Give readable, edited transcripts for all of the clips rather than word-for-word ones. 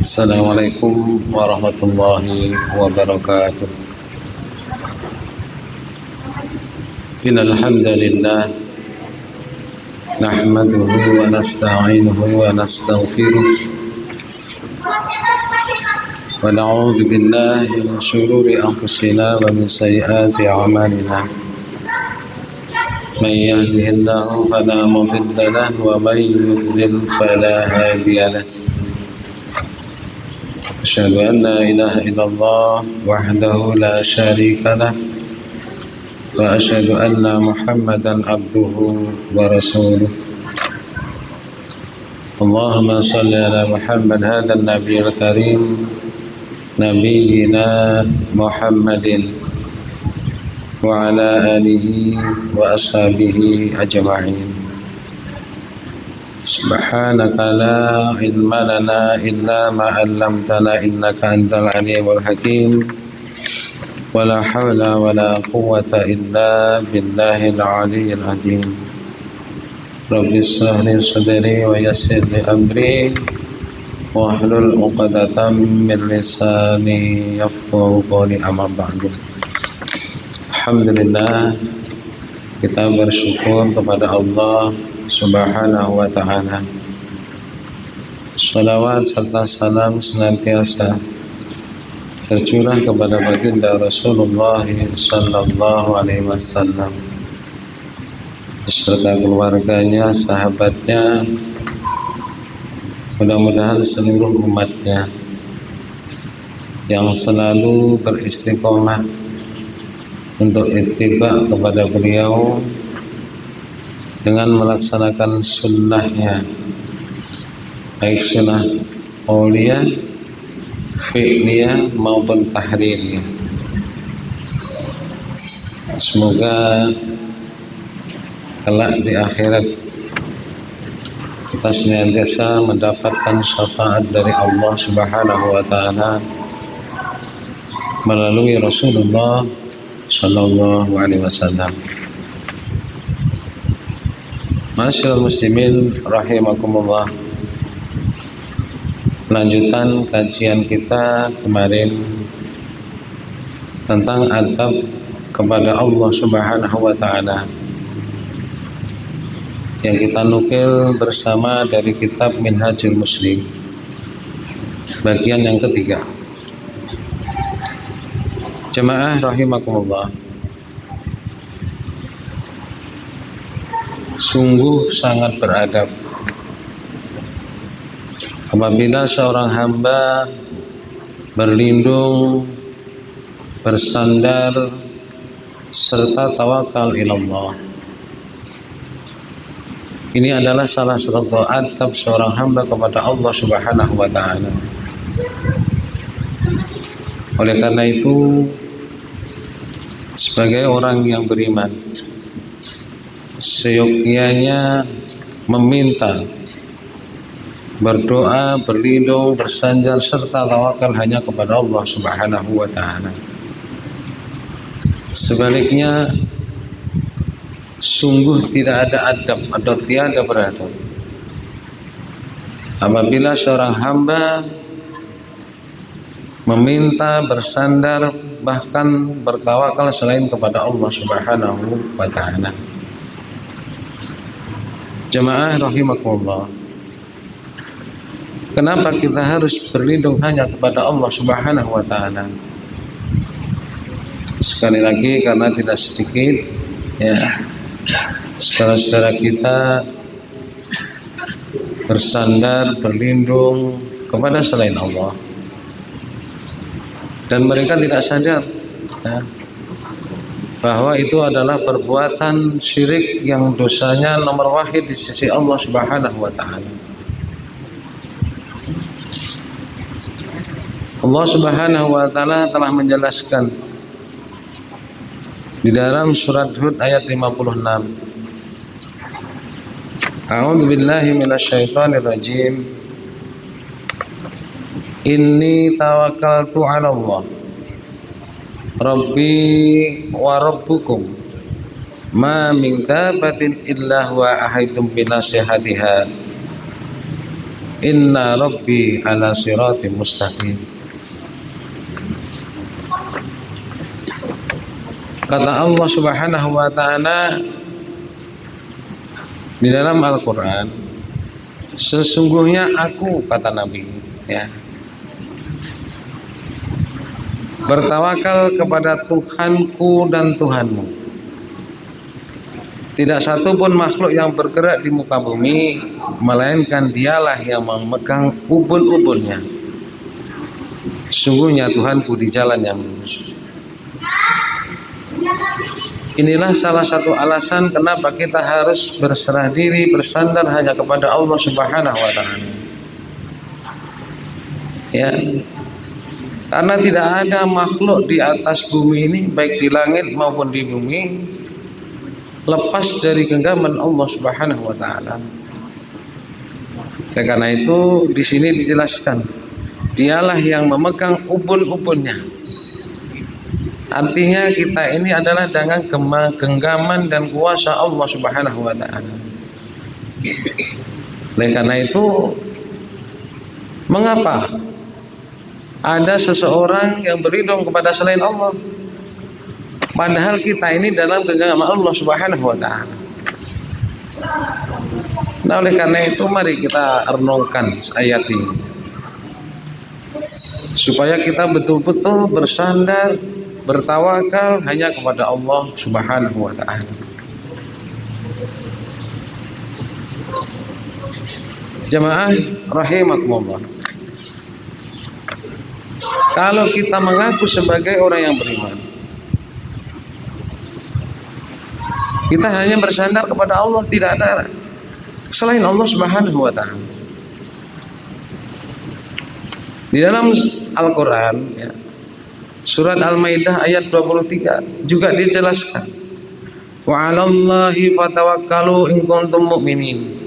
Assalamualaikum warahmatullahi wabarakatuh. Innal hamdalillah nahmaduhu wa nasta'inuhu wa nastaghfiruh wa na'udzu billahi min shururi anfusina wa min sayyiati a'malina. Man yahdihillahu fala mudilla lahu wa man yudlil fala hadiya lahu. أشهد أن لا إله إلا الله وحده لا شريك له وأشهد أن محمدا عبده ورسوله. اللهم صل على محمد هذا النبي الكريم نبينا محمد وعلى آله وأصحابه أجمعين. سبحانك لا علم لنا إلا ما علمتنا إنك أنت العليم الحكيم ولا حول ولا قوة إلا بالله العلي العظيم. رب اشرح لي صدري ويسر لي أمري واحلل عقدة من لساني يفقهوا قولي أما بعد. Alhamdulillah, kita bersyukur kepada Allah Subhanahu wa ta'ala. Salawat serta salam senantiasa tercurah kepada baginda Rasulullah sallallahu alaihi wasallam beserta keluarganya, sahabatnya, mudah-mudahan seluruh umatnya yang selalu beristiqomah untuk ittiba kepada beliau dengan melaksanakan sunnahnya, baik sunnah qauliyah, fi'liyah maupun tahririyah. Semoga kelak di akhirat kita senantiasa mendapatkan syafaat dari Allah Subhanahu wa ta'ala melalui Rasulullah sallallahu alaihi wasallam. Masyaallah muslimin rahimakumullah. Lanjutan kajian kita kemarin tentang adab kepada Allah Subhanahu wa ta'ala yang kita nukil bersama dari kitab Minhajul Muslim bagian yang ketiga. Jemaah rahimakumullah, sungguh sangat beradab apabila seorang hamba berlindung, bersandar, serta tawakal ilallah. Ini adalah salah satu adab seorang hamba kepada Allah Subhanahu wa ta'ala. Oleh karena itu, sebagai orang yang beriman, seyogyanya meminta, berdoa, berlindung, bersandar serta tawakal hanya kepada Allah Subhanahu wa ta'ala. Sebaliknya, sungguh tidak ada adab atau tiada beradab apabila seorang hamba meminta, bersandar, bahkan bertawakal selain kepada Allah Subhanahu wa ta'ala. Jemaah rahimakumullah, kenapa kita harus berlindung hanya kepada Allah Subhanahu wa ta'ala? Sekali lagi, karena tidak sedikit saudara-saudara kita bersandar, berlindung kepada selain Allah dan mereka tidak sadar bahwa itu adalah perbuatan syirik yang dosanya nomor wahid di sisi Allah Subhanahu wa ta'ala. Allah Subhanahu wa ta'ala telah menjelaskan di dalam surat Hud ayat 56. A'udzu billahi minasyaitonir rajim. Inni tawakkaltu 'ala Allah Rabbi wa rabbukum ma min dabatin illa huwa ahaitum binasihatiha Inna rabbi ala siratim mustaqim. Kata Allah Subhanahu wa ta'ala di dalam Al-Quran, sesungguhnya aku, kata Nabi, ya, bertawakal kepada Tuhanku dan Tuhanmu. Tidak satu pun makhluk yang bergerak di muka bumi melainkan dialah yang memegang ubun-ubunnya. Sungguhnya Tuhanku di jalan yang lurus. Inilah salah satu alasan kenapa kita harus berserah diri, bersandar hanya kepada Allah Subhanahu wa ta'ala. Ya. Karena tidak ada makhluk di atas bumi ini, baik di langit maupun di bumi, lepas dari genggaman Allah Subhanahu wa ta'ala. Karena itu di sini dijelaskan, dialah yang memegang ubun-ubunnya. Artinya kita ini adalah dengan genggaman dan kuasa Allah Subhanahu wa ta'ala. Oleh karena itu, mengapa ada seseorang yang berlindung kepada selain Allah, padahal kita ini dalam genggaman Allah Subhanahu wa ta'ala? Nah, oleh karena itu mari kita renungkan ayat ini, supaya kita betul-betul bersandar, bertawakal hanya kepada Allah Subhanahu wa ta'ala. Jamaah rahimakumullah, kalau kita mengaku sebagai orang yang beriman, kita hanya bersandar kepada Allah, tidak ada selain Allah Subhanahu wa ta'ala. Di dalam Al-Quran, ya, surat Al-Maidah ayat 23 juga dijelaskan, wa 'alallahi fatawakkalu in kuntum mu'minin.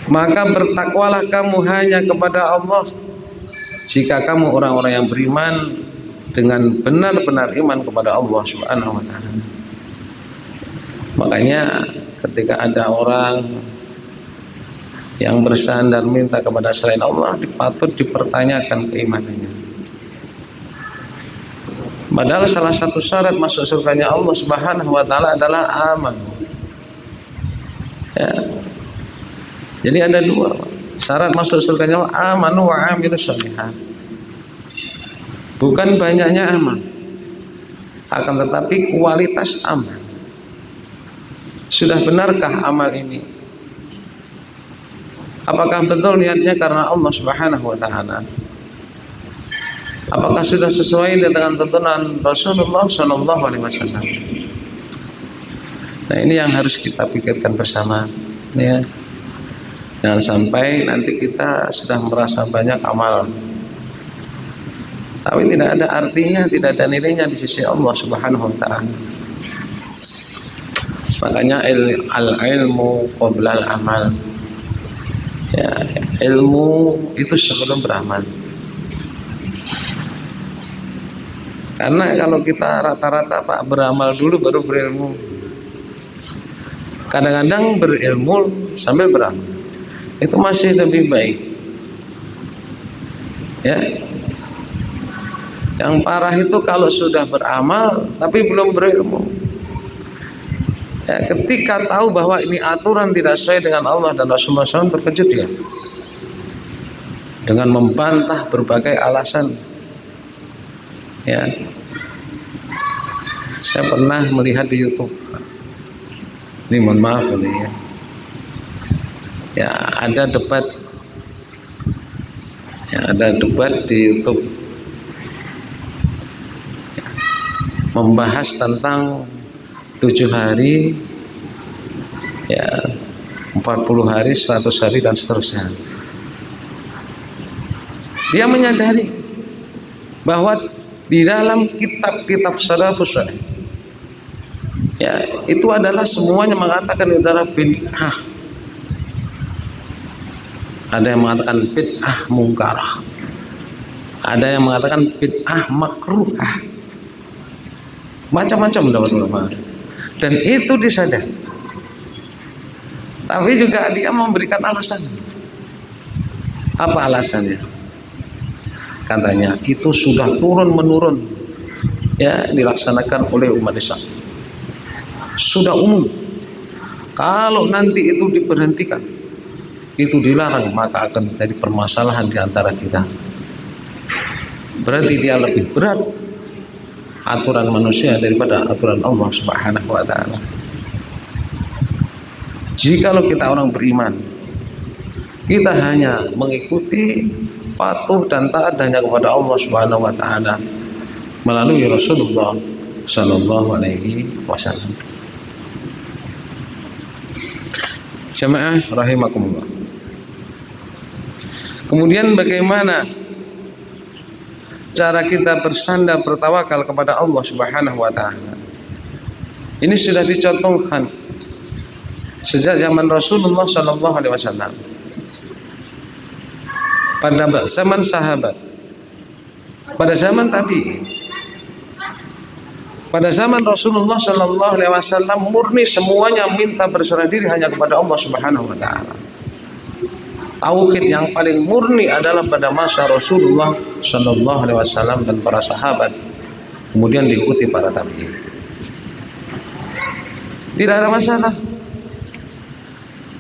Maka bertakwalah kamu hanya kepada Allah jika kamu orang-orang yang beriman dengan benar-benar iman kepada Allah Subhanahu wa ta'ala. Makanya ketika ada orang yang bersandar minta kepada selain Allah, patut dipertanyakan keimanannya. Padahal salah satu syarat masuk surganya Allah Subhanahu wa ta'ala adalah aman. Ya. Jadi ada dua syarat masuk surganya Allah, amanu wa amilus sholihat. Bukan banyaknya aman, akan tetapi kualitas aman. Sudah benarkah amal ini? Apakah betul niatnya karena Allah Subhanahu wa ta'ala? Apakah sudah sesuai dengan tuntunan Rasulullah Sallallahu Alaihi Wasallam? Nah, ini yang harus kita pikirkan bersama, ya. Jangan sampai nanti kita sudah merasa banyak amal, tapi tidak ada artinya, tidak ada nilainya di sisi Allah Subhanahu Wa Taala. Makanya al-ilmu qabla al-amal. Ya, ilmu itu sebelum beramal. Karena kalau kita rata-rata Pak beramal dulu baru berilmu. Kadang-kadang berilmu sambil beramal, itu masih lebih baik. Ya. Yang parah itu kalau sudah beramal tapi belum berilmu. Ya, ketika tahu bahwa ini aturan tidak sesuai dengan Allah dan Rasulullah SAW, terkejut dia dengan membantah berbagai alasan. Ya, saya pernah melihat di YouTube. Ini mohon maaf ini ya. Ya, ada debat. Ya, ada debat di YouTube. Ya, membahas tentang 7 hari, ya 40 hari, 100 hari dan seterusnya. Dia menyadari bahwa di dalam kitab-kitab salafus saleh, ya itu adalah semuanya mengatakan itu adalah bid'ah. Ada yang mengatakan bid'ah mungkarah, ada yang mengatakan bid'ah makruhah, macam-macam dapat ulama. Dan itu disadari. Tapi juga dia memberikan alasan. Apa alasannya? Katanya itu sudah turun menurun, ya, dilaksanakan oleh umat Islam. Sudah umum. Kalau nanti itu diberhentikan, itu dilarang, maka akan terjadi permasalahan di antara kita. Berarti dia lebih berat aturan manusia daripada aturan Allah Subhanahu wa taala. Jikalau kita orang beriman, kita hanya mengikuti, patuh dan taat hanya kepada Allah Subhanahu wa taala melalui Rasulullah sallallahu alaihi wasallam. Jamaah rahimakumullah. Kemudian bagaimana cara kita bersandar bertawakal kepada Allah Subhanahu wa taala? Ini sudah dicontohkan sejak zaman Rasulullah sallallahu alaihi wasallam. Pada zaman sahabat, pada zaman tabi'in, pada zaman Rasulullah sallallahu alaihi wasallam, murni semuanya minta berserah diri hanya kepada Allah Subhanahu wa taala. Tauhid yang paling murni adalah pada masa Rasulullah sallallahu alaihi wasallam dan para sahabat, kemudian diikuti para tabi'in. Tidak ada masalah.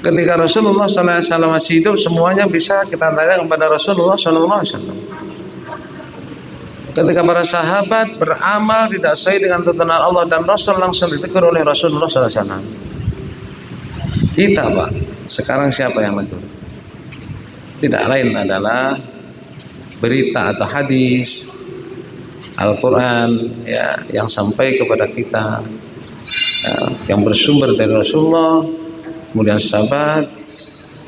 Ketika Rasulullah SAW masih hidup, semuanya bisa kita tanya kepada Rasulullah SAW. Ketika para sahabat beramal tidak sesuai dengan tuntunan Allah dan Rasul, langsung ditegur oleh Rasulullah SAW. Kita, Pak, sekarang siapa yang menegur? Tidak lain adalah berita atau hadis Al-Quran, ya, yang sampai kepada kita, ya, yang bersumber dari Rasulullah, kemudian sahabat,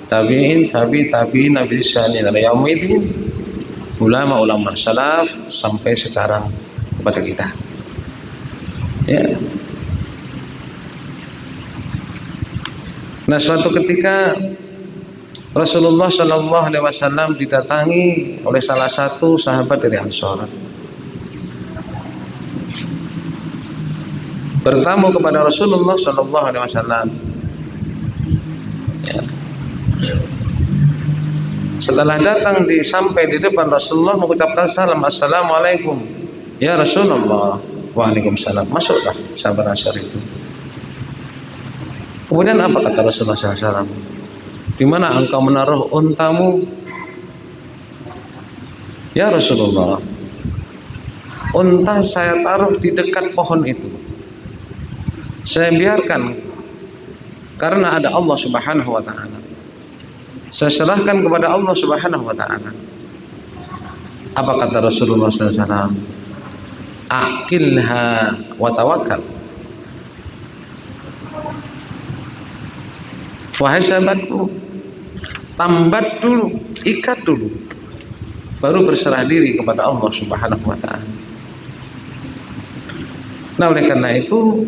tabi'in, tabi'in, nabi sani dari yaumidin, ulama salaf sampai sekarang kepada kita. Ya. Nah, suatu ketika Rasulullah Shallallahu Alaihi Wasallam didatangi oleh salah satu sahabat dari Ansor, bertamu kepada Rasulullah Shallallahu Alaihi Wasallam. Ya. Setelah datang sampai di depan Rasulullah, mengucapkan salam, assalamualaikum ya Rasulullah. Waalaikumsalam. Masuklah sahabat Ansor itu. Kemudian apa kata Rasulullah SAW? Di mana engkau menaruh untamu? Ya Rasulullah, unta saya taruh di dekat pohon itu. Saya biarkan karena ada Allah Subhanahu wa taala. Saya serahkan kepada Allah Subhanahu wa taala. Apa kata Rasulullah SAW? Aqilha wa tawakkal. Wahai sahabatku, tambat dulu, ikat dulu, baru berserah diri kepada Allah Subhanahu wa taala. Nah, oleh karena itu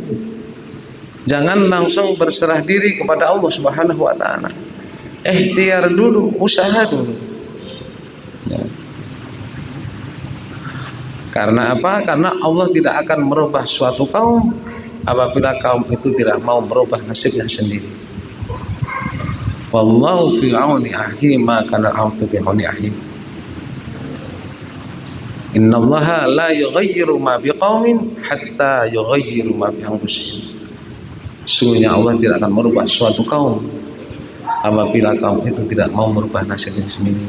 jangan langsung berserah diri kepada Allah Subhanahu wa taala. Ikhtiar dulu, usaha dulu. Ya. Karena apa? Karena Allah tidak akan merubah suatu kaum apabila kaum itu tidak mau merubah nasibnya sendiri. Wallahu fi auni akhi ma kana al-'abdu fi auni akhi. Innallaha la yughayyiru ma biqaumin hatta yughayyiru ma bi anfusihim. Sungguhnya Allah tidak akan merubah suatu kaum apabila kaum itu tidak mau merubah nasibnya sendiri.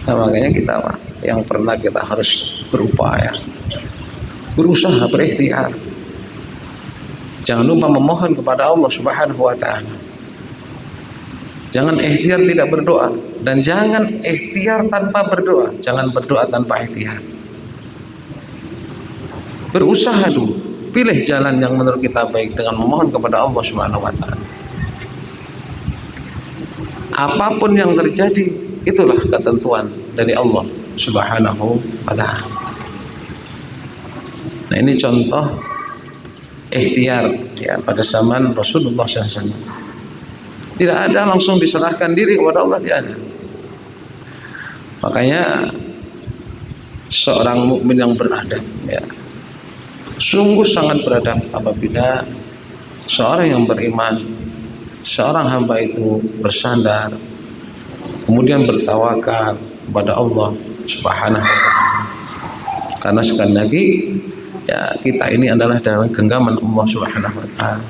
Nah, makanya kita, Pak, yang pernah kita harus berupaya, berusaha, berikhtiar. Jangan lupa memohon kepada Allah Subhanahu wa taala. Jangan ikhtiar tidak berdoa, dan jangan ikhtiar tanpa berdoa. Jangan berdoa tanpa ikhtiar. Berusaha dulu, pilih jalan yang menurut kita baik dengan memohon kepada Allah Subhanahu wa taala. Apapun yang terjadi, itulah ketentuan dari Allah Subhanahu wa taala. Nah, ini contoh ikhtiar, ya, pada zaman Rasulullah SAW. Tidak ada langsung diserahkan diri kepada Allah, tidak ada. Makanya seorang mukmin yang beradab, ya, sungguh sangat beradab apabila seorang yang beriman seorang hamba itu bersandar, kemudian bertawakal kepada Allah Subhanahu wa taala. Karena sekali lagi ya, kita ini adalah dalam genggaman Allah Subhanahu wa taala.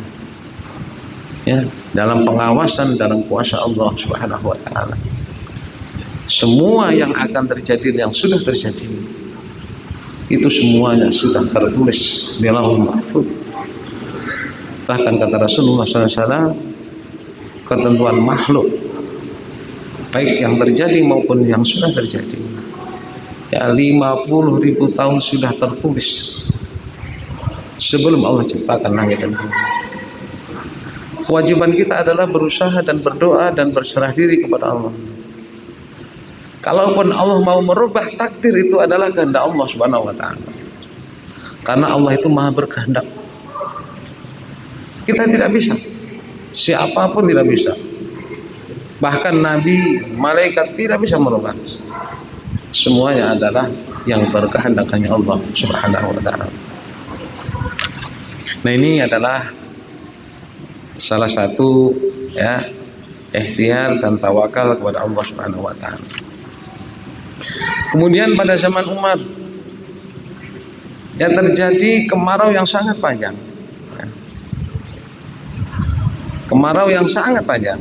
Ya, dalam pengawasan, dalam kuasa Allah Subhanahu wa taala. Semua yang akan terjadi, yang sudah terjadi, itu semuanya sudah tertulis di Lauhul Mahfuz. Bahkan kata Rasulullah SAW, ketentuan makhluk, baik yang terjadi maupun yang sudah terjadi, ya 50.000 tahun sudah tertulis sebelum Allah ciptakan langit dan bumi. Kewajiban kita adalah berusaha dan berdoa dan berserah diri kepada Allah. Kalaupun Allah mau merubah takdir, itu adalah kehendak Allah Subhanahu wa taala. Karena Allah itu maha berkehendak. Kita tidak bisa. Siapapun tidak bisa. Bahkan nabi, malaikat tidak bisa merubah. Semuanya adalah yang berkehendak hanya Allah Subhanahu wa taala. Nah, ini adalah salah satu ya ikhtiar dan tawakal kepada Allah Subhanahu wa taala. Kemudian pada zaman Umar ya terjadi kemarau yang sangat panjang. Kemarau yang sangat panjang.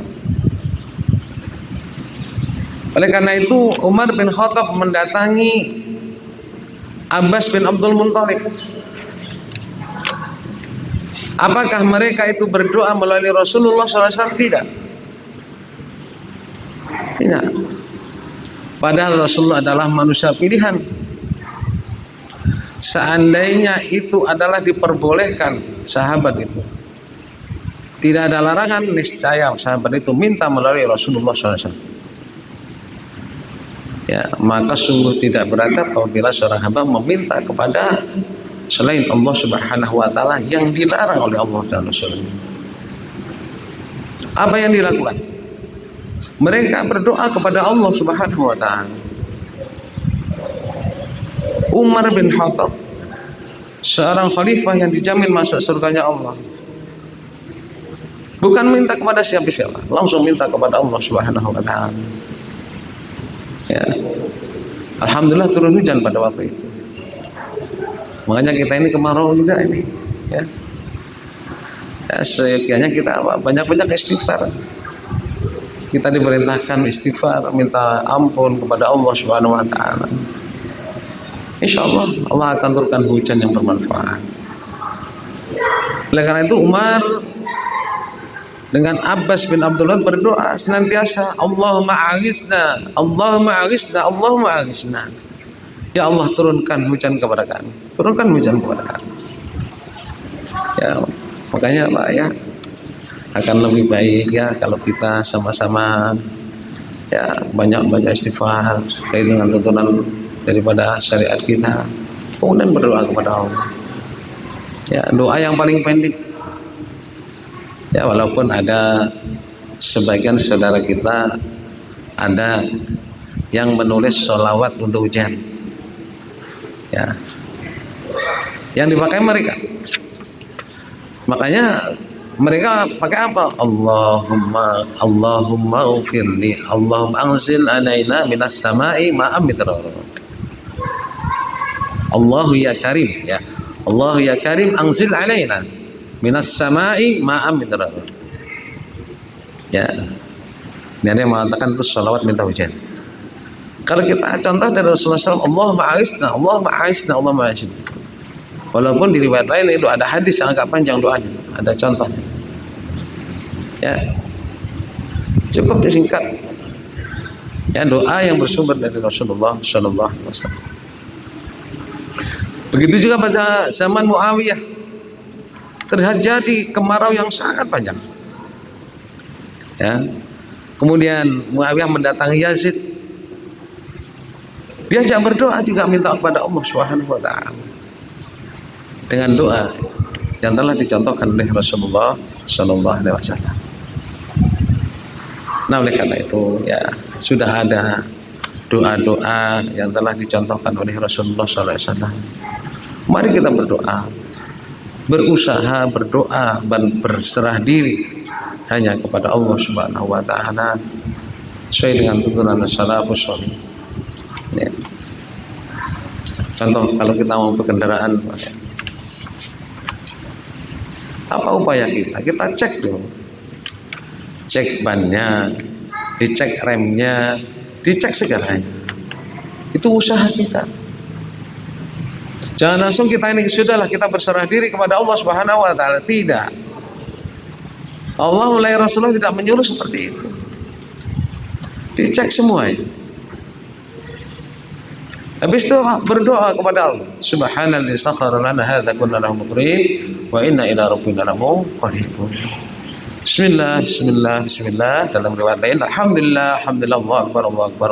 Oleh karena itu Umar bin Khattab mendatangi Abbas bin Abdul Muthalib. Apakah mereka itu berdoa melalui Rasulullah SAW? Tidak. Tidak. Padahal Rasulullah adalah manusia pilihan. Seandainya itu adalah diperbolehkan sahabat itu, tidak ada larangan, niscaya sahabat itu minta melalui Rasulullah SAW. Ya, maka sungguh tidak beradab apabila seorang hamba meminta kepada selain Allah Subhanahu wa taala yang dilarang oleh Allah dan Rasulnya. Apa yang dilakukan? Mereka berdoa kepada Allah Subhanahu wa taala. Umar bin Khattab, seorang khalifah yang dijamin masuk surganya Allah, bukan minta kepada siapa-siapa, langsung minta kepada Allah Subhanahu wa taala. Ya. Alhamdulillah turun hujan pada waktu itu. Makanya kita ini kemarau juga ini, ya. Ya, seyogianya kita banyak-banyak istighfar. Kita diperintahkan istighfar, minta ampun kepada Allah Subhanahu wa taala. Insyaallah Allah akan turunkan hujan yang bermanfaat. Oleh karena itu Umar dengan Abbas bin Abdullah berdoa senantiasa, Allahumma aghithna, Allahumma aghithna, Allahumma aghithna. Ya Allah, turunkan hujan kepada kami. Turunkan hujan kepada kami. Ya, makanya Pak ya, akan lebih baik ya kalau kita sama-sama ya banyak baca istighfar sesuai dengan tuntunan daripada syariat kita, kemudian berdoa kepada Allah. Ya, doa yang paling pendek. Ya, walaupun ada sebagian saudara kita ada yang menulis sholawat untuk hujan, ya, yang dipakai mereka. Makanya mereka pakai apa? Allahumma ufirli, Allahumma anzil alaina minas sama'i ma'am midrar. Allahu ya karim, ya Allahu ya karim anzil alaina minas sama'i ma'am midrar. Ya, ini ada yang mengatakan itu sholawat minta hujan. Kalau kita contoh dari Rasulullah SAW, Allahumma a'isna, Allahumma a'isna, Allahumma a'isna. Walaupun di riwayat lain itu ada hadis yang agak panjang doanya, ada contohnya. Ya, cukup disingkat. Ya, doa yang bersumber dari Rasulullah SAW. Begitu juga pada zaman Muawiyah terjadi kemarau yang sangat panjang. Ya, kemudian Muawiyah mendatangi Yazid. Dia jangan berdoa juga minta kepada Allah Subhanahu wa taala dengan doa yang telah dicontohkan oleh Rasulullah sallallahu alaihi wasallam. Nah, oleh karena itu ya sudah ada doa-doa yang telah dicontohkan oleh Rasulullah sallallahu alaihi wasallam. Mari kita berdoa, berusaha berdoa dan berserah diri hanya kepada Allah Subhanahu wa taala sesuai dengan tuntunan salafus salih. Ya. Contoh kalau kita mau berkendaraan, apa upaya kita? Kita cek dulu, cek bannya, dicek remnya, dicek segalanya. Itu usaha kita. Jangan langsung kita ini sudahlah kita berserah diri kepada Allah Subhanahu wa taala. Tidak. Allah mulai Rasulullah tidak menyuruh seperti itu. Dicek semuanya. Habis itu berdoa kepada Allah. Subhanalladzi sakhkhara lana hadza kunna lahu muqrinin wa inna ila rabbina lamunqalibun. Bismillah, bismillah, bismillah. Dalam riwayat lain, alhamdulillah, alhamdulillah, Allahu akbar, Allahu akbar.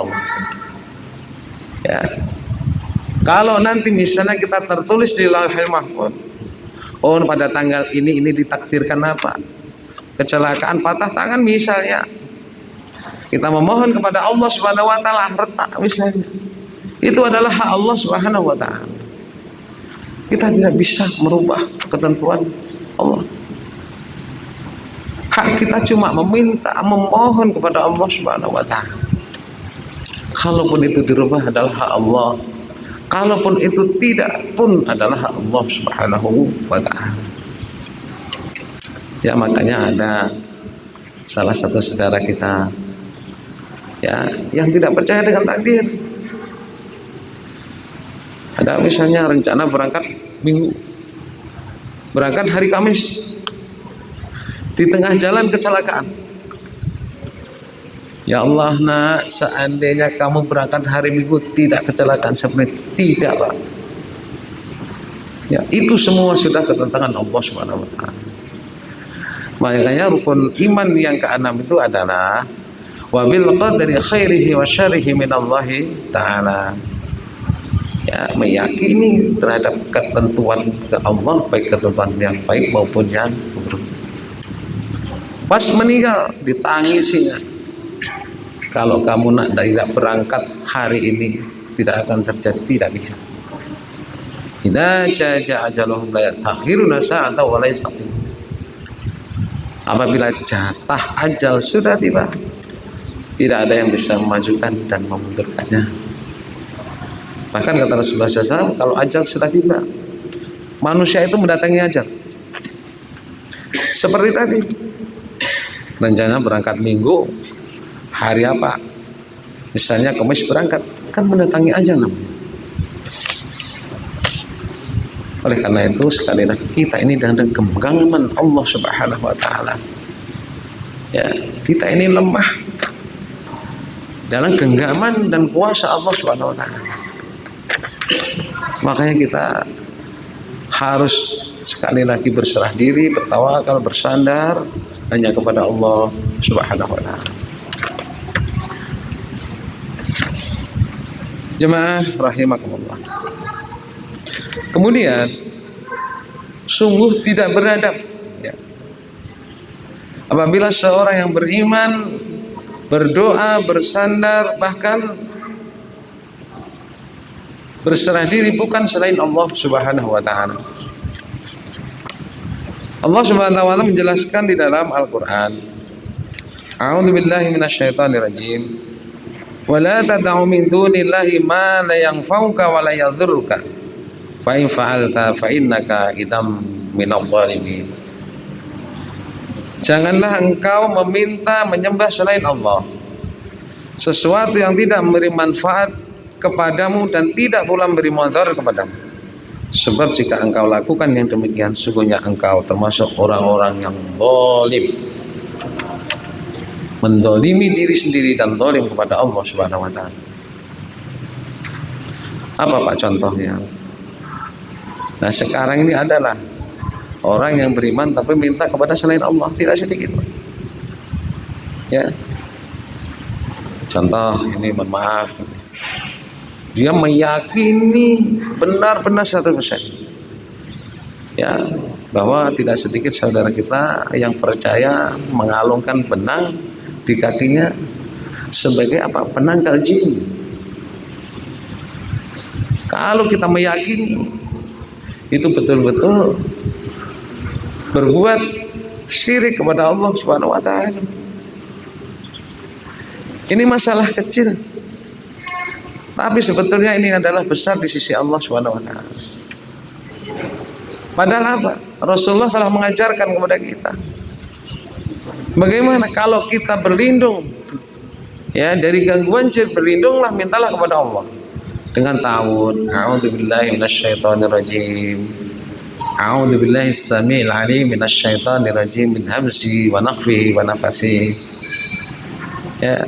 Ya. Kalau nanti misalnya kita tertulis di Lauhul Mahfuz, oh pada tanggal ini ditakdirkan apa? Kecelakaan patah tangan misalnya. Kita memohon kepada Allah Subhanahu wa taala retak misalnya. Itu adalah hak Allah Subhanahu wa taala. Kita tidak bisa merubah ketentuan Allah. Hak kita cuma memohon kepada Allah Subhanahu wa taala. Kalaupun itu dirubah adalah hak Allah. Kalaupun itu tidak pun adalah hak Allah Subhanahu wa taala. Ya, makanya ada salah satu saudara kita ya yang tidak percaya dengan takdir. Ada misalnya rencana berangkat Minggu, berangkat hari Kamis, di tengah jalan kecelakaan. Ya Allah nak, seandainya kamu berangkat hari Minggu tidak kecelakaan seperti tidak Pak. Ya, itu semua sudah ketentangan Allah Subhanahu wa taala. Makanya rukun iman yang keenam itu adalah wabil qadri khairihi wa syarrihi minallahi taala. Ya, meyakini terhadap ketentuan ke Allah, baik ketentuan yang baik maupun yang buruk. Pas meninggal ditangisinya. Kalau kamu nak tidak berangkat hari ini tidak akan terjadi, tidak bisa. Idza jaa ajaluhum la yastakhiruna sa'atan wa la yastaqdimun. Apabila jatah ajal sudah tiba, tidak ada yang bisa memajukan dan memundurkannya. Bahkan kata Rasulullah SAW, kalau ajal sudah tiba, manusia itu mendatangi ajal. Seperti tadi, rencana berangkat Minggu, hari apa? Misalnya Kamis berangkat, kan mendatangi ajal namanya. Oleh karena itu sekali lagi kita ini dalam genggaman Allah Subhanahu wa taala. Ya, kita ini lemah dalam genggaman dan kuasa Allah Subhanahu wa taala. Makanya kita harus sekali lagi berserah diri, bertawakal, bersandar hanya kepada Allah Subhanahu wa taala. Jemaah rahimakumullah. Kemudian sungguh tidak beradab ya, apabila seorang yang beriman berdoa, bersandar, bahkan berserah diri bukan selain Allah Subhanahu wa taala. Allah Subhanahu wa taala menjelaskan di dalam Al-Qur'an, A'udzu billahi minasyaitonir rajim. Wa la tad'u min dunillahi ma la yanfa'uka wa la yadhurruka. Fa in fa'alta fa innaka idam minadh dhalimin. Janganlah engkau meminta menyembah selain Allah sesuatu yang tidak memberi manfaat kepadamu dan tidak pula memberi mudarat kepadamu. Sebab jika engkau lakukan yang demikian, sesungguhnya engkau termasuk orang-orang yang zalim, mendolimi diri sendiri dan zalim kepada Allah Subhanahu wa taala. Apa Pak contohnya? Nah sekarang ini adalah orang yang beriman tapi minta kepada selain Allah, tidak sedikit. Ya. Contoh ini, mohon maaf, dia meyakini benar-benar 100% ya bahwa tidak sedikit saudara kita yang percaya mengalungkan benang di kakinya sebagai apa? Penangkal jin. Kalau kita meyakini itu betul-betul berbuat Syirik kepada Allah Subhanahu wa taala. Ini masalah kecil, tapi sebetulnya ini adalah besar di sisi Allah Subhanahu wa taala. Padahal apa? Rasulullah telah mengajarkan kepada kita bagaimana kalau kita berlindung ya dari gangguan jin, berlindunglah, mintalah kepada Allah dengan ta'awudz. A'udzubillahi minasyaitonirrajim. A'udzubillahi as-sami'il 'alim minasyaitonirrajim min hamzihi wa nafthihi wa nafasihi. Ya.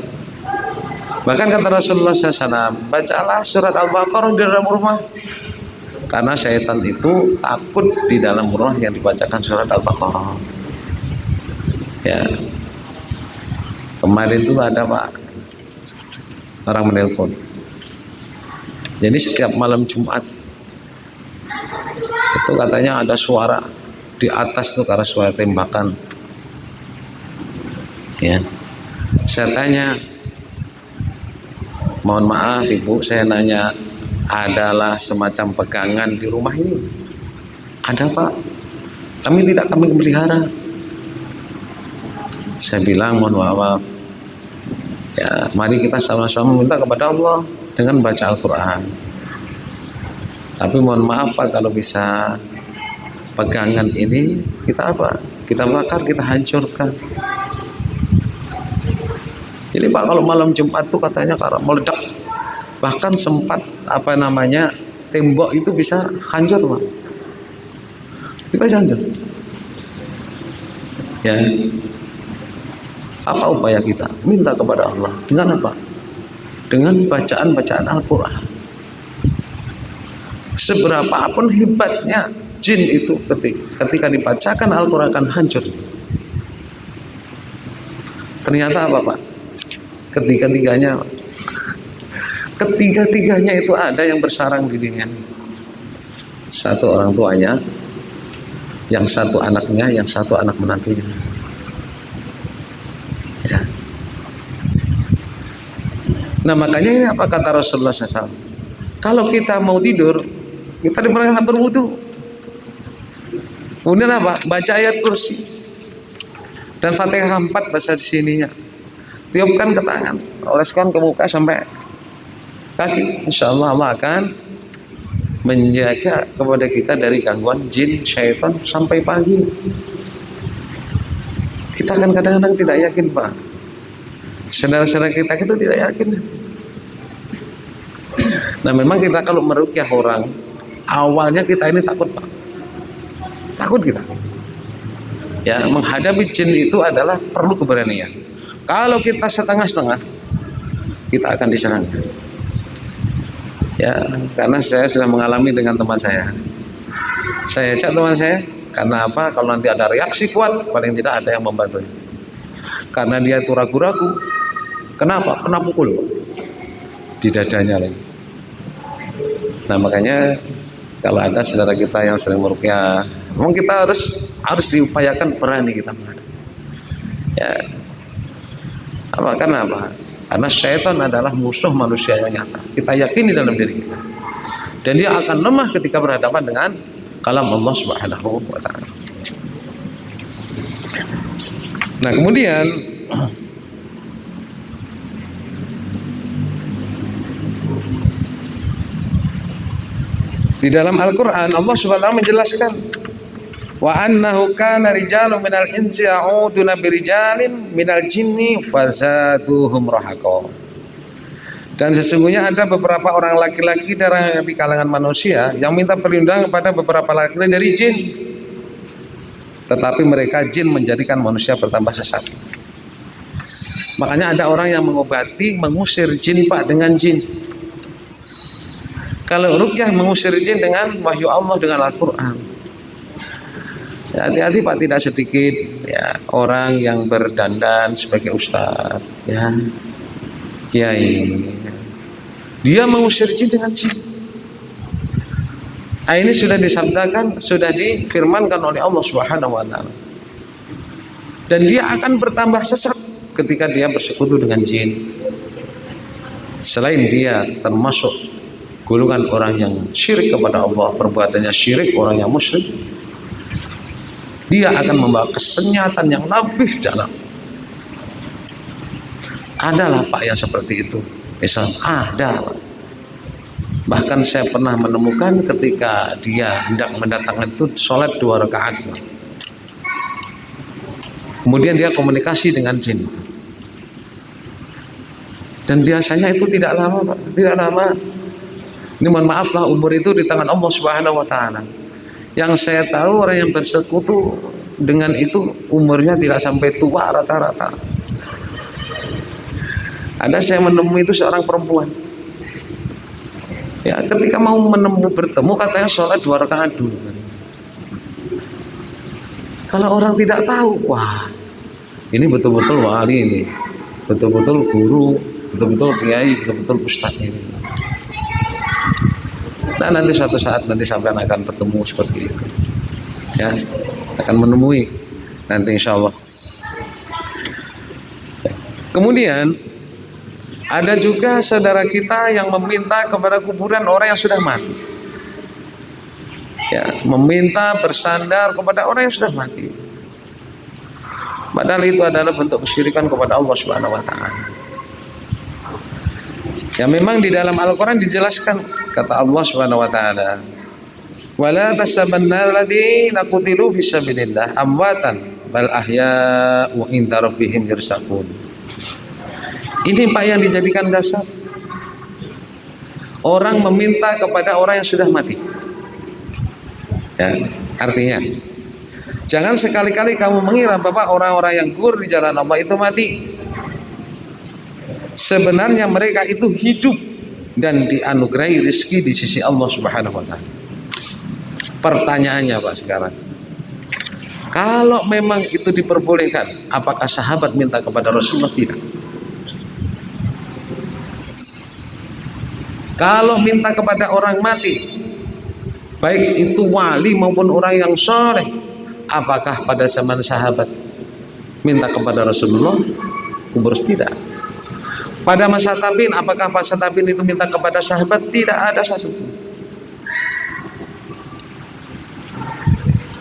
Bahkan kata Rasulullah SAW, bacalah surat Al-Baqarah di dalam rumah, karena syaitan itu takut di dalam rumah yang dibacakan surat Al-Baqarah. Ya, kemarin itu ada Pak, orang menelpon. Jadi setiap malam Jumat itu katanya ada suara di atas tuh, karena suara tembakan. Ya, saya tanya, mohon maaf Ibu, saya nanya, adalah semacam pegangan di rumah ini? Ada Pak, kami tidak kami pelihara. Saya bilang mohon maaf ya, mari kita sama-sama minta kepada Allah dengan baca Al-Quran. Tapi mohon maaf Pak, kalau bisa pegangan ini kita apa? Kita bakar, kita hancurkan. Jadi Pak, kalau malam Jumat tuh katanya karena meledak, bahkan sempat tembok itu bisa hancur Pak. Bisa hancur. Ya. Apa upaya kita? Minta kepada Allah. Dengan apa? Dengan bacaan-bacaan Al-Quran. Seberapapun hebatnya jin itu ketika dibacakan Al-Quran akan hancur. Ternyata apa Pak? Ketiga-tiganya itu ada yang bersarang di dunia. Satu orang tuanya, yang satu anaknya, yang satu anak menantunya. Ya. Nah makanya ini apa kata Rasulullah SAW? Kalau kita mau tidur, kita diperintahkan berwudu. Kemudian apa? Baca ayat kursi dan Fatihah 4 bahasa sininya. Tiupkan ke tangan, oleskan ke muka sampai kaki. Insya Allah Allah akan menjaga kepada kita dari gangguan jin, syaitan sampai pagi. Kita kan kadang-kadang tidak yakin Pak. Saudara-saudara kita itu tidak yakin. Nah memang kita kalau meruqyah orang, awalnya kita ini takut Pak. Takut kita. Ya, menghadapi jin itu adalah perlu keberanian. Kalau kita setengah-setengah, kita akan diserang. Ya, karena saya sudah mengalami dengan teman saya. Saya ajak teman saya, karena apa? Kalau nanti ada reaksi kuat, paling tidak ada yang membantu. Karena dia itu ragu-ragu. Kenapa? Kena pukul di dadanya lagi. Nah makanya kalau ada saudara kita yang sering meruqyah, memang kita harus diupayakan berani kita menghadapi. Ya, apa? Karena apa? Karena syaitan adalah musuh manusia yang nyata. Kita yakini dalam diri kita. Dan dia akan lemah ketika berhadapan dengan kalam Allah Subhanahu wa taala. Nah, kemudian di dalam Al-Qur'an Allah Subhanahu wa taala menjelaskan wa annahu kana rijalun minal insi ya'uduna birijalin minal jinni fazaduhum rahaqa. Dan sesungguhnya ada beberapa orang laki-laki di kalangan manusia yang minta perlindungan kepada beberapa laki-laki dari jin, tetapi mereka jin menjadikan manusia bertambah sesat. Makanya ada orang yang mengusir jin Pak dengan jin. Kalau ruqyah mengusir jin dengan wahyu Allah, dengan Al-Quran. Ya, hati-hati Pak, tidak sedikit ya orang yang berdandan sebagai ustaz, ya kiai, dia mengusir jin dengan jin. Ini sudah disabdakan, sudah difirmankan oleh Allah Subhanahu wa taala. Dan dia akan bertambah sesat ketika dia bersekutu dengan jin. Selain dia termasuk golongan orang yang syirik kepada Allah, perbuatannya syirik, orang yang musyrik. dia akan membawa kesenyatan yang lebih dalam. Adalah Pak yang seperti itu. Islam ada. Bahkan saya pernah menemukan ketika dia hendak mendatangkan itu sholat 2 rakaat. Kemudian dia komunikasi dengan jin. Dan biasanya itu tidak lama, Pak. Tidak lama. Ini mohon maaf lah, umur itu di tangan Allah Subhanahu wa Ta'ala. Yang saya tahu orang yang bersekutu dengan itu umurnya tidak sampai tua rata-rata. Ada saya menemui itu seorang perempuan. Ya, ketika mau bertemu katanya sholat 2 rakaat dulu. Kalau orang tidak tahu, wah, ini betul-betul wali ini, betul-betul guru, betul-betul kiai, betul-betul ustadz ini. Nah, nanti suatu saat nanti sampai akan bertemu seperti itu. Ya, akan menemui nanti insya Allah. Kemudian ada juga saudara kita yang meminta kepada kuburan orang yang sudah mati. Ya, meminta bersandar kepada orang yang sudah mati. Padahal itu adalah bentuk kesyirikan kepada Allah Subhanahu wa Ta'ala. Ya, memang di dalam Al-Quran dijelaskan, kata Allah Subhanahu wa Ta'ala, wala tasabanna alladziina qutilu fisabilillah amwatan bal ahya'u 'inda rabbihim yurzaqun. Ini Pak yang dijadikan dasar. Orang meminta kepada orang yang sudah mati. Ya, artinya jangan sekali-kali kamu mengira bahwa orang-orang yang gugur di jalan Allah itu mati. Sebenarnya mereka itu hidup dan dianugerahi rezeki di sisi Allah Subhanahu wa Ta'ala. Pertanyaannya Pak sekarang, kalau memang itu diperbolehkan, apakah sahabat minta kepada Rasulullah? Tidak. Kalau minta kepada orang mati, baik itu wali maupun orang yang soleh, apakah pada zaman sahabat minta kepada Rasulullah? Kubur tidak. Pada masa tabi'in, apakah masa tabi'in itu minta kepada sahabat? Tidak ada satu.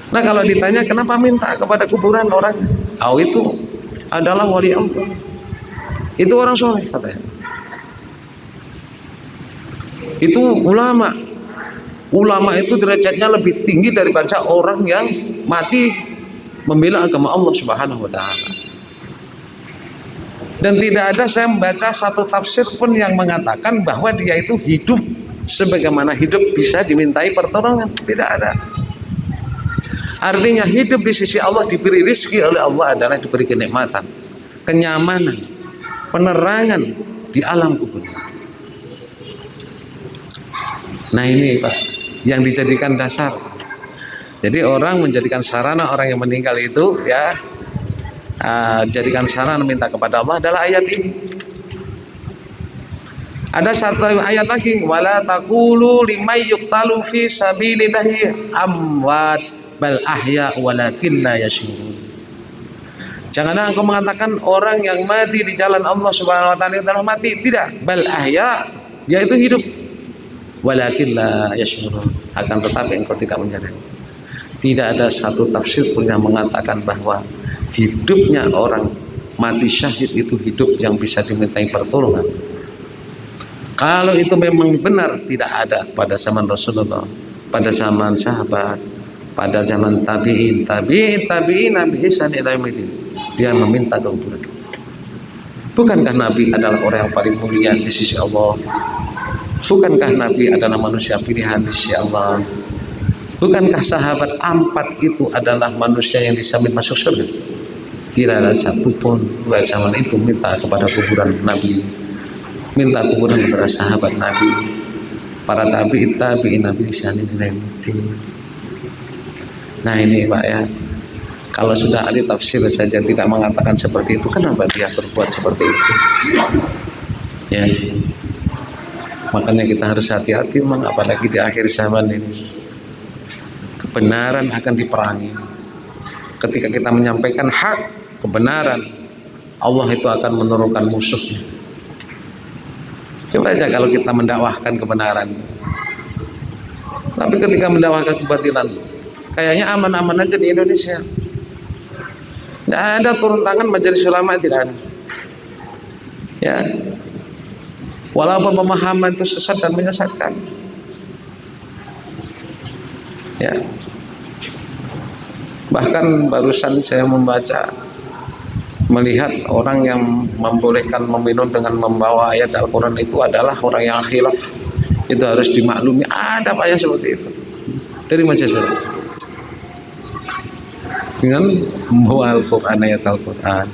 Nah, kalau ditanya kenapa minta kepada kuburan orang? Oh, itu adalah wali Allah. Itu orang soleh katanya. Itu ulama. Ulama itu derajatnya lebih tinggi daripada orang yang mati membela agama Allah Subhanahu wa Ta'ala. Dan tidak ada saya membaca satu tafsir pun yang mengatakan bahwa dia itu hidup sebagaimana hidup bisa dimintai pertolongan. Tidak ada. Artinya hidup di sisi Allah, diberi rezeki oleh Allah adalah diberi kenikmatan, kenyamanan, penerangan di alam kubur. Nah, ini Pak yang dijadikan dasar. Jadi orang menjadikan sarana orang yang meninggal itu ya, jadikan sarana minta kepada Allah adalah ayat ini. Ada satu ayat lagi, wala taqulu limay yuqtalu fi sabilillahi amwat bal ahya walakin la yashurun. Janganlah engkau mengatakan orang yang mati di jalan Allah Subhanahu wa Ta'ala adalah mati. Tidak, bal ahya, yaitu hidup. Walakin la yashurun, akan tetapi engkau tidak menyadari. Tidak ada satu tafsir pun yang mengatakan bahwa hidupnya orang mati syahid itu hidup yang bisa dimintai pertolongan. Kalau itu memang benar, tidak ada pada zaman Rasulullah, pada zaman sahabat, pada zaman tabi'in, Nabi Isa ila yaumil. Dia meminta ke kuburan. Bukankah Nabi adalah orang yang paling mulia di sisi Allah? Bukankah Nabi adalah manusia pilihan di sisi Allah? Bukankah sahabat 4 itu adalah manusia yang dijamin masuk surga? Tidak ada satupun pada zaman itu minta kepada kuburan Nabi, minta kuburan kepada sahabat Nabi, para tabi'in Nabi Isa. Nah ini Pak ya, kalau sudah ahli tafsir saja tidak mengatakan seperti itu, kenapa dia berbuat seperti itu? Ya, makanya kita harus hati-hati memang, apalagi di akhir zaman ini. Kebenaran akan diperangi. Ketika kita menyampaikan hak, kebenaran, Allah itu akan menurunkan musuhnya. Coba aja kalau kita mendakwahkan kebenaran, tapi ketika mendakwahkan kebatilan, kayaknya aman-aman aja di Indonesia. Tidak ada turun tangan majelis ulama, tidak ada. Ya, walaupun pemahaman itu sesat dan menyesatkan. Ya, bahkan barusan saya melihat orang yang membolehkan meminum dengan membawa ayat Al-Quran itu adalah orang yang khilaf. Itu harus dimaklumi. Ada Pak yang seperti itu dari majelis ulama dengan membawa Al-Quran, ayat Al-Quran.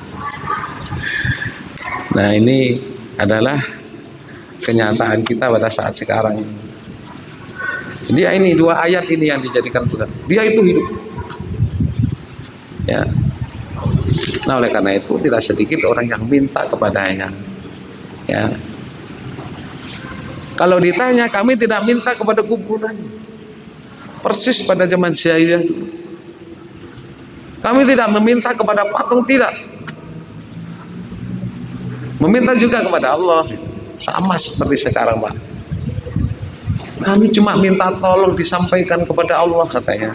Nah, ini adalah kenyataan kita pada saat sekarang. Dia ini dua ayat ini yang dijadikan Tuhan. Dia itu hidup. Ya. Nah, oleh karena itu tidak sedikit orang yang minta kepadanya. Ya. Kalau ditanya, kami tidak minta kepada kuburan. Persis pada zaman jahiliyah. Kami tidak meminta kepada patung, tidak. Meminta juga kepada Allah. Sama seperti sekarang, Pak. Kami cuma minta tolong disampaikan kepada Allah, katanya.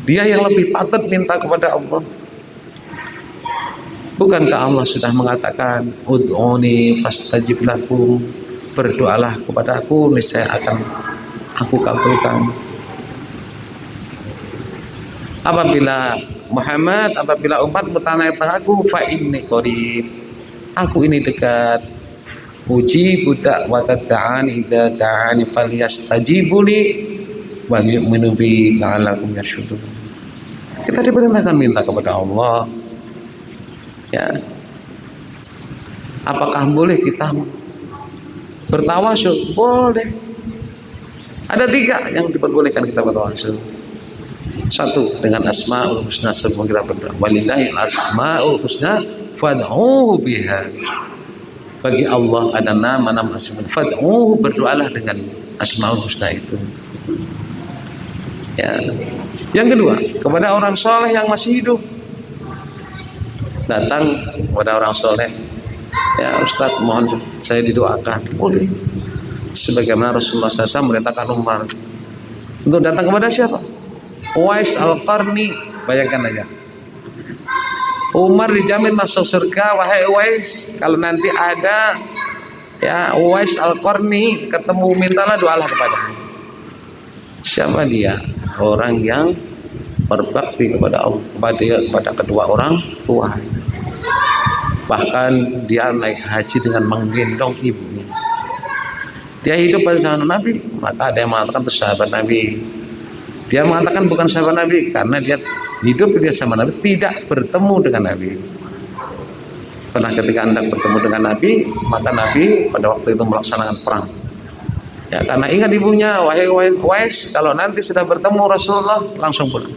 Dia yang lebih patut minta kepada Allah. Bukankah Allah sudah mengatakan, ud'uni fastajib lakum, berdoalah kepada aku, niscaya akan aku kabulkan. Apabila umat bertanya tentang aku, fa inni qarib, aku ini dekat. Uji budak wakat da'ani idza da'ani falyastajibuli wa yu'minu bi la'allakum yarshudun. Kita diperintahkan minta kepada Allah. Ya. Apakah boleh kita bertawasul? Boleh. Ada 3 yang diperbolehkan kita bertawasul. 1, dengan asmaul husna, sebelum kita berdoa. Walillahil asmaul husna fad'uhu biha. Bagi Allah ada nama-nama asmaul husna. Fad'uhu, berdoalah dengan asmaul husna itu. Ya. Yang kedua, kepada orang soleh yang masih hidup. Datang kepada orang soleh. Ya Ustaz, mohon saya didoakan. Boleh. Sebagaimana Rasulullah SAW merintahkan Umar untuk datang kepada siapa? Uwais Al-Qarni. Bayangkan aja, Umar dijamin masuk surga. Wahai Uwais, kalau nanti ada ya Uwais Al-Qarni ketemu, mintalah, doalah kepadanya. Siapa dia? Orang yang berbakti kepada Allah, kepada kedua orang tua. Bahkan dia naik haji dengan menggendong ibunya. Dia hidup pada zaman Nabi, maka ada yang mengatakan itu sahabat Nabi. Dia mengatakan bukan sahabat Nabi karena dia hidup dia sama Nabi, tidak bertemu dengan Nabi. Pernah ketika hendak bertemu dengan Nabi, maka Nabi pada waktu itu melaksanakan perang. Ya, karena ingat ibunya, wahai Uwais, kalau nanti sudah bertemu Rasulullah langsung pulang.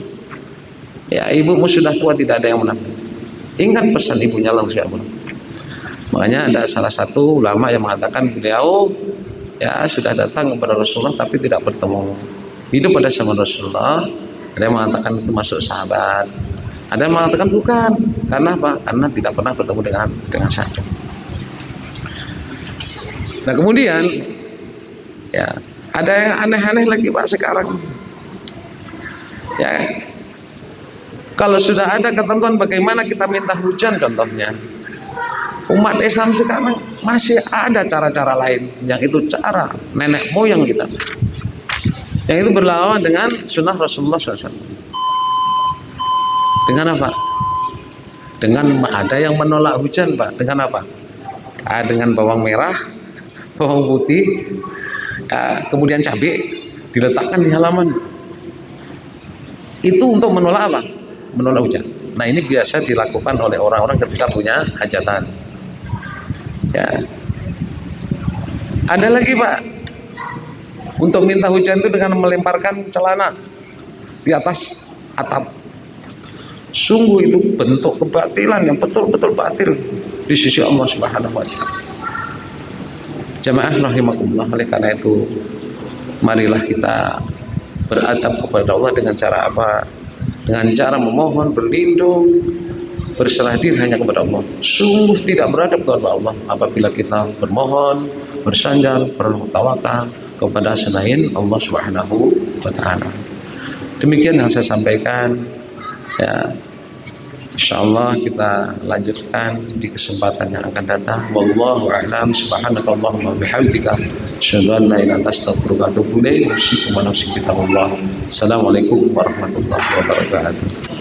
Ya, ibumu sudah tua, tidak ada yang menang. Ingat pesan ibunya, langsung pulang. Makanya ada salah satu ulama yang mengatakan beliau ya sudah datang kepada Rasulullah tapi tidak bertemu. Hidup pada zaman Rasulullah. Ada yang mengatakan itu masuk sahabat. Ada yang mengatakan bukan. Karena apa? Karena tidak pernah bertemu dengan sahabat. Nah kemudian ya ada yang aneh-aneh lagi Pak sekarang. Ya, kalau sudah ada ketentuan bagaimana kita minta hujan, contohnya umat Islam sekarang masih ada cara-cara lain yang itu cara nenek moyang kita, yang itu berlawan dengan sunnah Rasulullah SAW. Dengan apa? Dengan ada yang menolak hujan Pak. Dengan apa? Dengan bawang merah, bawang putih, kemudian cabai diletakkan di halaman. Itu untuk menolak apa? Menolak hujan. Nah ini biasa dilakukan oleh orang-orang ketika punya hajatan. Ya. Ada lagi Pak, untuk minta hujan itu dengan melemparkan celana di atas atap. Sungguh itu bentuk kebatilan yang betul-betul batil di sisi Allah Subhanahu wa taala. Jamaah rahimakumullah, oleh karena itu marilah kita beradab kepada Allah dengan cara apa? Dengan cara memohon, berlindung, berserah diri hanya kepada Allah. Sungguh tidak beradab kepada Allah apabila kita bermohon, bersandar, bertawakal kepada selain Allah Subhanahu wa taala. Demikian yang saya sampaikan. Ya. Insyaallah kita lanjutkan di kesempatan yang akan datang. Wallahu a'lam. Subhanakallahumma bihamdika asyhadu an la ilaha illa anta astaghfiruka wa atubu ilaik. Assalamualaikum warahmatullahi wabarakatuh.